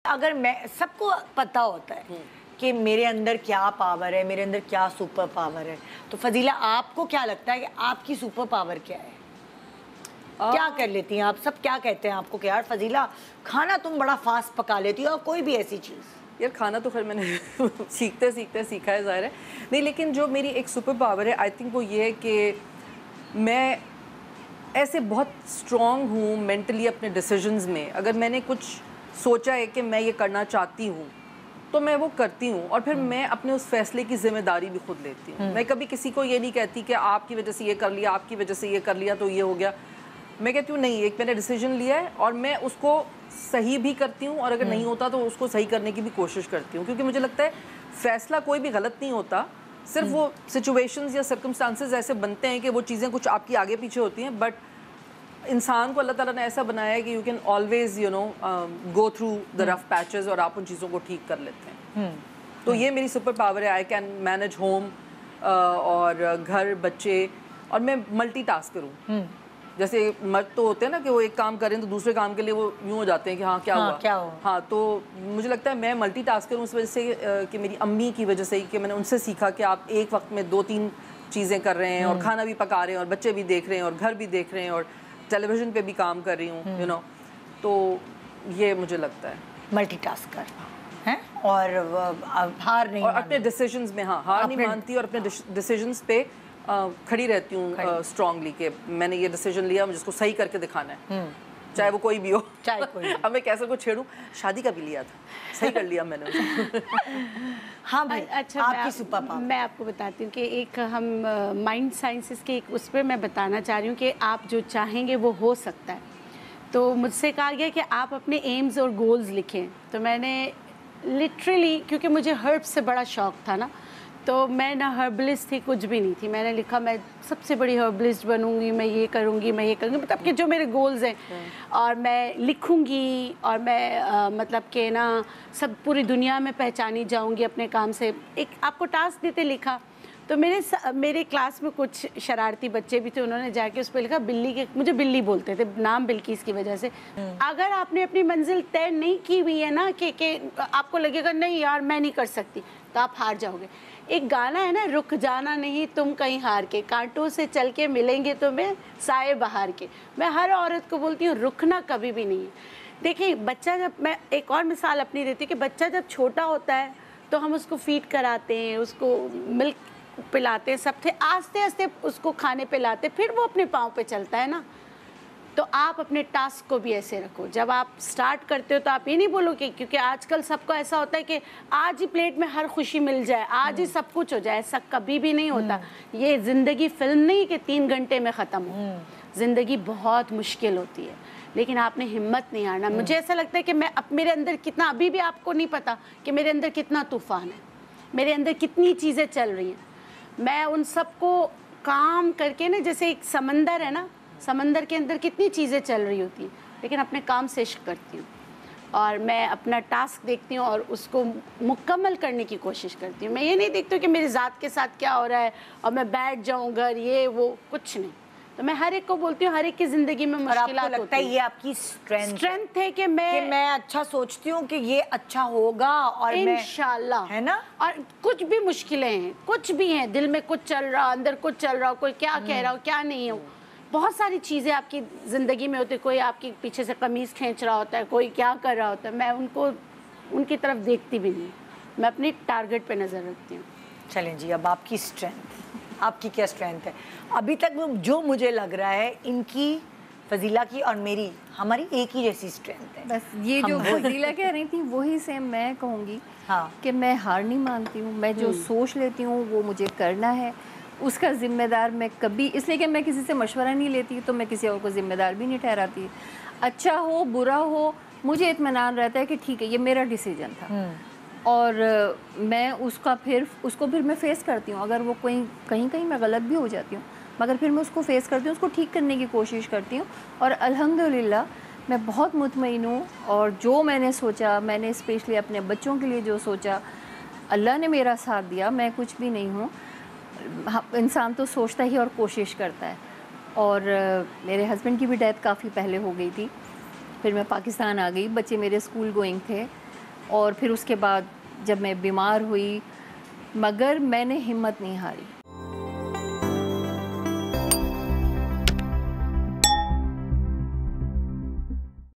اگر میں سب کو پتہ ہوتا ہے کہ میرے اندر کیا پاور ہے, میرے اندر کیا سپر پاور ہے, تو فضیلہ آپ کو کیا لگتا ہے کہ آپ کی سپر پاور کیا ہے؟ کیا کر لیتی ہیں آپ؟ سب کیا کہتے ہیں آپ کو کہ یار فضیلہ کھانا تم بڑا فاسٹ پکا لیتی ہو, اور کوئی بھی ایسی چیز؟ یار کھانا تو خیر میں نے سیکھتے سیکھا ہے, ظاہر ہے نہیں, لیکن جو میری ایک سپر پاور ہے آئی تھنک وہ یہ ہے کہ میں ایسے بہت اسٹرانگ ہوں مینٹلی اپنے ڈیسیژنز میں. اگر میں نے کچھ سوچا ہے کہ میں یہ کرنا چاہتی ہوں تو میں وہ کرتی ہوں, اور پھر میں اپنے اس فیصلے کی ذمہ داری بھی خود لیتی ہوں. میں کبھی کسی کو یہ نہیں کہتی کہ آپ کی وجہ سے یہ کر لیا, آپ کی وجہ سے یہ کر لیا تو یہ ہو گیا. میں کہتی ہوں نہیں, ایک میں نے ڈیسیژن لیا ہے اور میں اس کو صحیح بھی کرتی ہوں, اور اگر نہیں ہوتا تو اس کو صحیح کرنے کی بھی کوشش کرتی ہوں, کیونکہ مجھے لگتا ہے فیصلہ کوئی بھی غلط نہیں ہوتا, صرف وہ سچویشنز یا سرکمسٹانسز ایسے بنتے ہیں کہ وہ چیزیں کچھ آپ کی آگے پیچھے ہوتی ہیں, بٹ انسان کو اللہ تعالیٰ نے ایسا بنایا ہے کہ you can always go through the rough patches, اور آپ ان چیزوں کو ٹھیک کر لیتے ہیں. تو یہ میری سپر پاور ہے, آئی کین مینج ہوم اور گھر بچے, اور میں ملٹی ٹاسک کروں. جیسے مرد تو ہوتے ہیں نا کہ وہ ایک کام کریں تو دوسرے کام کے لیے وہ یوں ہو جاتے ہیں کہ ہاں کیا ہوا. ہاں تو مجھے لگتا ہے میں ملٹی ٹاسک کروں اس وجہ سے کہ میری امی کی وجہ سے, کہ میں نے ان سے سیکھا کہ آپ ایک وقت میں 2-3 چیزیں کر رہے ہیں, اور کھانا بھی پکا رہے ہیں, اور بچے بھی دیکھ رہے ہیں, اور گھر بھی دیکھ رہے ہیں, اور ٹیلی ویژن پہ بھی کام کر رہی ہوں, تو یہ مجھے لگتا ہے ملٹی ٹاسک کرنا ہے. اور ہار نہیں, اور اپنے ڈیسیژنز میں ہار نہیں مانتی, اور اپنے ڈیسیژنز پہ کھڑی رہتی ہوں اسٹرانگلی کہ میں نے یہ ڈیسیژن لیا, مجھے اس کو صحیح کر کے دکھانا ہے, چاہے وہ کوئی بھی ہو. اب میں کیسے کو چھیڑوں, شادی کا بھی لیا تھا, صحیح کر لیا میں نے. ہاں بھائی, اچھا آپ کی سپر پاور میں آپ کو بتاتی ہوں کہ ایک ہم مائنڈ سائنسز کے اس پہ میں بتانا چاہ رہی ہوں کہ آپ جو چاہیں گے وہ ہو سکتا ہے. تو مجھ سے کہا گیا کہ آپ اپنے ایمز اور گولز لکھیں, تو میں نے لٹرلی, کیونکہ مجھے ہرب سے بڑا شوق تھا نا, تو میں نہ ہربلسٹ تھی, کچھ بھی نہیں تھی. میں نے لکھا میں سب سے بڑی ہربلسٹ بنوں گی, میں یہ کروں گی, میں یہ کروں گی, مطلب کہ جو میرے گولز ہیں, اور میں لکھوں گی, اور میں مطلب کہ نا سب پوری دنیا میں پہچانی جاؤں گی اپنے کام سے. ایک آپ کو ٹاسک دیتے لکھا, تو میرے کلاس میں کچھ شرارتی بچے بھی تھے, انہوں نے جا کے اس پہ لکھا بلی کے, مجھے بلی بولتے تھے, نام بلکیس کی وجہ سے. اگر آپ نے اپنی منزل طے نہیں کی ہوئی ہے نا کہ آپ کو لگے گا نہیں یار میں نہیں کر سکتی, تو آپ ہار جاؤ گے. ایک گانا ہے نا, رک جانا نہیں تم کہیں ہار کے, کانٹوں سے چل کے ملیں گے تمہیں سائے بہار کے. میں ہر عورت کو بولتی ہوں رکنا کبھی بھی نہیں ہے. دیکھیں بچہ جب, میں ایک اور مثال اپنی دیتی ہوں کہ بچہ جب چھوٹا ہوتا ہے تو ہم اس کو فیڈ کراتے ہیں, اس کو ملک پلاتے ہیں, سب سے آہستہ آہستہ اس کو کھانے پہ لاتے, پھر وہ اپنے پاؤں پہ چلتا ہے نا. تو آپ اپنے ٹاسک کو بھی ایسے رکھو, جب آپ سٹارٹ کرتے ہو تو آپ یہ نہیں بولو کہ, کیونکہ آج کل سب کو ایسا ہوتا ہے کہ آج ہی پلیٹ میں ہر خوشی مل جائے, آج ہی سب کچھ ہو جائے. ایسا کبھی بھی نہیں ہوتا. یہ زندگی فلم نہیں کہ 3 گھنٹے میں ختم ہو. زندگی بہت مشکل ہوتی ہے, لیکن آپ نے ہمت نہیں ہارنا. مجھے ایسا لگتا ہے کہ میں میرے اندر کتنا, ابھی بھی آپ کو نہیں پتا کہ میرے اندر کتنا طوفان ہے, میرے اندر کتنی چیزیں چل رہی ہیں. میں ان سب کو کام کر کے نا, جیسے ایک سمندر ہے نا, سمندر کے اندر کتنی چیزیں چل رہی ہوتی ہیں, لیکن اپنے کام سے عشق کرتی ہوں, اور میں اپنا ٹاسک دیکھتی ہوں اور اس کو مکمل کرنے کی کوشش کرتی ہوں. میں یہ نہیں دیکھتی ہوں کہ میری ذات کے ساتھ کیا ہو رہا ہے اور میں بیٹھ جاؤں گھر, یہ وہ کچھ نہیں. تو میں ہر ایک کو بولتی ہوں, ہر ایک کی زندگی میں مشکلات لگتا ہے یہ آپ کی اسٹرینتھ ہے کہ میں اچھا سوچتی ہوں کہ یہ اچھا ہوگا, اور انشاءاللہ ہے نا. اور کچھ بھی مشکلیں ہیں, کچھ بھی ہیں, دل میں کچھ چل رہا, اندر کچھ چل رہا, کوئی کیا کہہ رہا ہو, کیا نہیں ہو, بہت ساری چیزیں آپ کی زندگی میں ہوتی ہے. کوئی آپ کی پیچھے سے قمیض کھینچ رہا ہوتا ہے, کوئی کیا کر رہا ہوتا ہے, میں ان کی طرف دیکھتی بھی نہیں, میں اپنی ٹارگٹ پہ نظر رکھتی ہوں. چلیں جی, اب آپ کی اسٹرینتھ, آپ کی کیا اسٹرینتھ ہے ابھی تک؟ جو مجھے لگ رہا ہے ان کی, فضیلہ کی اور میری, ہماری ایک ہی جیسی اسٹرینتھ ہے. بس یہ جو فضیلہ کہہ رہی تھی وہی سیم میں کہوں گی کہ میں ہار نہیں مانتی ہوں. میں جو سوچ لیتی ہوں وہ مجھے کرنا ہے, اس کا ذمہ دار میں کبھی, اس لیے کہ میں کسی سے مشورہ نہیں لیتی تو میں کسی اور کو ذمہ دار بھی نہیں ٹھہراتی. اچھا ہو برا ہو, مجھے اطمینان رہتا ہے کہ ٹھیک ہے یہ میرا ڈیسیجن تھا, اور میں اس کو پھر میں فیس کرتی ہوں. اگر وہ کہیں میں غلط بھی ہو جاتی ہوں, مگر پھر میں اس کو فیس کرتی ہوں, اس کو ٹھیک کرنے کی کوشش کرتی ہوں. اور الحمدللہ میں بہت مطمئن ہوں, اور جو میں نے سوچا, میں نے اسپیشلی اپنے بچوں کے لیے جو سوچا, اللہ نے میرا ساتھ دیا. میں کچھ بھی نہیں ہوں, انسان تو سوچتا ہی اور کوشش کرتا ہے. اور میرے ہسبینڈ کی بھی ڈیتھ کافی پہلے ہو گئی تھی, پھر میں پاکستان آ گئی, بچے میرے اسکول گوئنگ تھے, اور پھر اس کے بعد جب میں بیمار ہوئی، مگر میں نے ہمت نہیں ہاری.